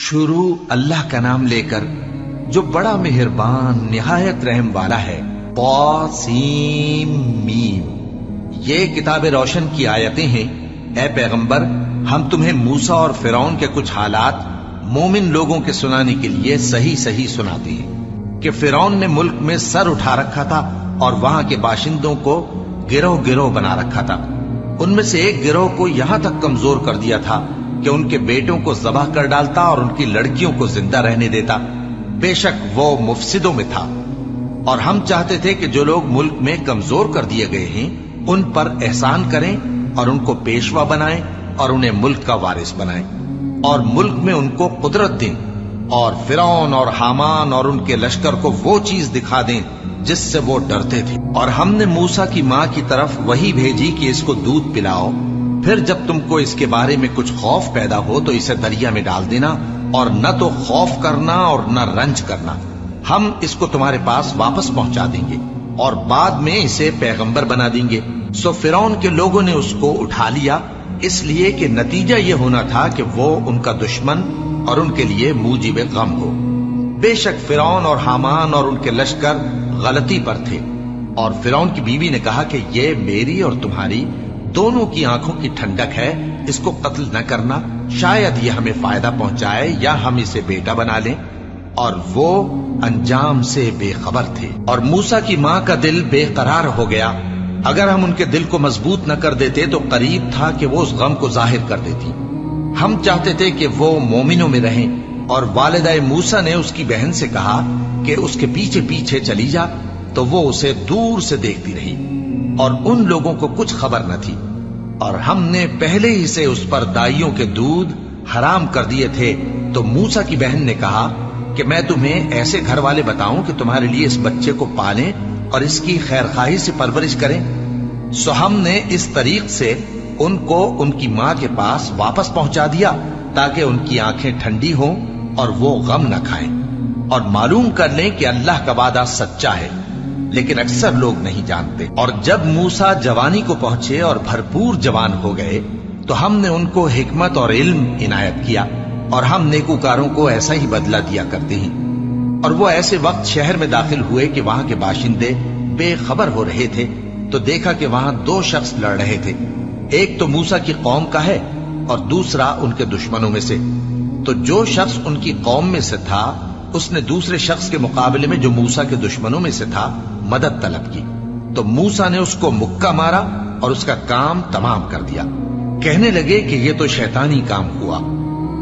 شروع اللہ کا نام لے کر جو بڑا مہربان نہایت رحم والا ہے۔ طاسیم میم، یہ کتاب روشن کی آیتیں ہیں۔ اے پیغمبر، ہم تمہیں موسیٰ اور فرعون کے کچھ حالات مومن لوگوں کے سنانے کے لیے صحیح صحیح سناتے ہیں کہ فرعون نے ملک میں سر اٹھا رکھا تھا اور وہاں کے باشندوں کو گروہ گروہ بنا رکھا تھا۔ ان میں سے ایک گروہ کو یہاں تک کمزور کر دیا تھا کہ ان کے بیٹوں کو ذبح کر ڈالتا اور ان کی لڑکیوں کو زندہ رہنے دیتا۔ بے شک وہ مفسدوں میں تھا، اور ہم چاہتے تھے کہ جو لوگ ملک میں کمزور کر دیے گئے ہیں ان پر احسان کریں اور ان کو پیشوا بنائیں اور انہیں ملک کا وارث بنائیں، اور ملک میں ان کو قدرت دیں، اور فرعون اور حامان اور ان کے لشکر کو وہ چیز دکھا دیں جس سے وہ ڈرتے تھے۔ اور ہم نے موسیٰ کی ماں کی طرف وحی بھیجی کہ اس کو دودھ پلاؤ، پھر جب تم کو اس کے بارے میں کچھ خوف پیدا ہو تو اسے دریا میں ڈال دینا، اور نہ تو خوف کرنا اور نہ رنج کرنا، ہم اس کو تمہارے پاس واپس پہنچا دیں گے اور بعد میں اسے پیغمبر بنا دیں گے۔ سو فرعون کے لوگوں نے اس کو اٹھا لیا، اس لیے کہ نتیجہ یہ ہونا تھا کہ وہ ان کا دشمن اور ان کے لیے موجب غم ہو۔ بے شک فرعون اور حامان اور ان کے لشکر غلطی پر تھے، اور فرعون کی بیوی نے کہا کہ یہ میری اور تمہاری دونوں کی آنکھوں کی ٹھنڈک ہے، اس کو قتل نہ کرنا، شاید یہ ہمیں فائدہ پہنچائے یا ہم اسے بیٹا بنا لیں۔ اور وہ انجام سے بے خبر تھے۔ اور موسیٰ کی ماں کا دل بے قرار ہو گیا، اگر ہم ان کے دل کو مضبوط نہ کر دیتے تو قریب تھا کہ وہ اس غم کو ظاہر کر دیتی۔ ہم چاہتے تھے کہ وہ مومنوں میں رہیں، اور والدہ موسیٰ نے اس کی بہن سے کہا کہ اس کے پیچھے پیچھے چلی جا، تو وہ اسے دور سے دیکھتی رہی، اور ان لوگوں کو کچھ خبر نہ تھی۔ اور ہم نے پہلے ہی سے اس پر دائیوں کے دودھ حرام کر دیے تھے۔ تو موسیٰ کی بہن نے کہا کہ میں تمہیں ایسے گھر والے بتاؤں کہ تمہارے لیے اس بچے کو پالیں اور اس کی خیرخواہی سے پرورش کریں۔ سو ہم نے اس طریق سے ان کو ان کی ماں کے پاس واپس پہنچا دیا تاکہ ان کی آنکھیں ٹھنڈی ہوں اور وہ غم نہ کھائیں، اور معلوم کر لیں کہ اللہ کا وعدہ سچا ہے، لیکن اکثر لوگ نہیں جانتے۔ اور جب موسیٰ جوانی کو پہنچے اور بھرپور جوان ہو گئے تو ہم نے ان کو حکمت اور علم عنایت کیا، اور ہم نیکوکاروں کو ایسا ہی بدلہ دیا کرتے ہیں۔ اور وہ ایسے وقت شہر میں داخل ہوئے کہ وہاں کے باشندے بے خبر ہو رہے تھے، تو دیکھا کہ وہاں دو شخص لڑ رہے تھے، ایک تو موسیٰ کی قوم کا ہے اور دوسرا ان کے دشمنوں میں سے۔ تو جو شخص ان کی قوم میں سے تھا اس نے دوسرے شخص کے مقابلے میں جو موسیٰ کے دشمنوں میں سے تھا مدد طلب کی، تو موسیٰ نے اس کو مکہ مارا اور اس کا کام تمام کر دیا۔ کہنے لگے کہ یہ تو شیطانی کام ہوا،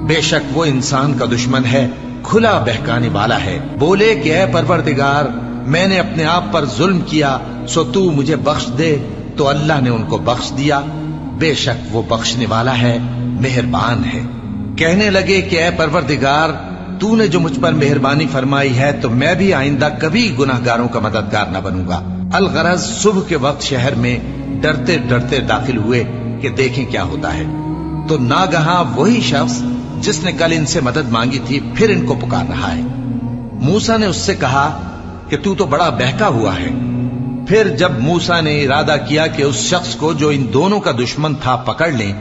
بے شک وہ انسان کا دشمن ہے، کھلا بہکانے والا ہے۔ بولے کہ اے پروردگار، میں نے اپنے آپ پر ظلم کیا، سو تو مجھے بخش دے، تو اللہ نے ان کو بخش دیا، بے شک وہ بخشنے والا ہے، مہربان ہے۔ کہنے لگے کہ اے پروردگار، تو نے جو مجھ پر مہربانی فرمائی ہے تو میں بھی آئندہ کبھی گناہگاروں کا مددگار نہ بنوں گا۔ الغرض صبح کے وقت شہر میں ڈرتے ڈرتے داخل ہوئے کہ دیکھیں کیا ہوتا ہے، تو ناگہاں وہی شخص جس نے کل ان سے مدد مانگی تھی پھر ان کو پکار رہا ہے۔ موسیٰ نے اس سے کہا کہ تو بڑا بہکا ہوا ہے۔ پھر جب موسیٰ نے ارادہ کیا کہ اس شخص کو جو ان دونوں کا دشمن تھا پکڑ لیں،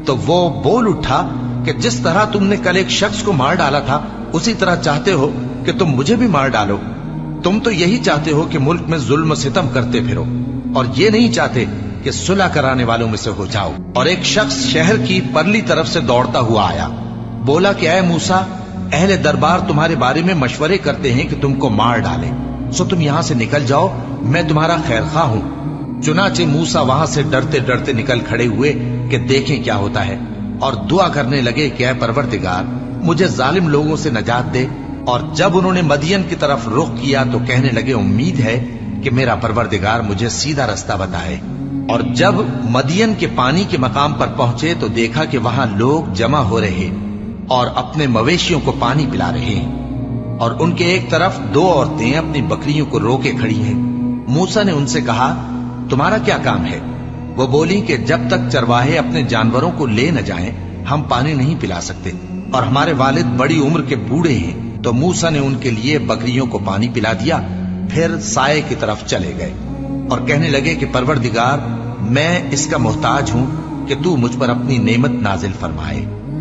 تو وہ بول اٹھا کہ جس طرح تم نے کل ایک شخص کو مار ڈالا تھا اسی طرح چاہتے ہو کہ تم مجھے بھی مار ڈالو۔ تم تو یہی چاہتے ہو کہ ملک میں ظلم و ستم کرتے پھرو، اور یہ نہیں چاہتے کہ صلح کرانے والوں میں سے ہو جاؤ۔ اور ایک شخص شہر کی پرلی طرف سے دوڑتا ہوا آیا، بولا کہ اے موسیٰ، اہل دربار تمہارے بارے میں مشورے کرتے ہیں کہ تم کو مار ڈالیں، سو تم یہاں سے نکل جاؤ، میں تمہارا خیر خواہ ہوں۔ چنانچہ موسیٰ وہاں سے ڈرتے ڈرتے نکل کھڑے ہوئے کہ دیکھیں کیا ہوتا ہے، اور دعا کرنے لگے کہ اے پروردگار، مجھے ظالم لوگوں سے نجات دے۔ اور جب انہوں نے مدین کی طرف رخ کیا تو کہنے لگے امید ہے کہ میرا پروردگار مجھے سیدھا رستہ بتائے۔ اور جب مدین کے پانی کے مقام پر پہنچے تو دیکھا کہ وہاں لوگ جمع ہو رہے اور اپنے مویشیوں کو پانی پلا رہے ہیں، اور ان کے ایک طرف دو عورتیں اپنی بکریوں کو روکے کھڑی ہیں۔ موسیٰ نے ان سے کہا تمہارا کیا کام ہے؟ وہ بولی کہ جب تک چرواہے اپنے جانوروں کو لے نہ جائیں ہم پانی نہیں پلا سکتے، اور ہمارے والد بڑی عمر کے بوڑھے ہیں۔ تو موسیٰ نے ان کے لیے بکریوں کو پانی پلا دیا، پھر سائے کی طرف چلے گئے اور کہنے لگے کہ پروردگار، میں اس کا محتاج ہوں کہ تو مجھ پر اپنی نعمت نازل فرمائے۔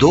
2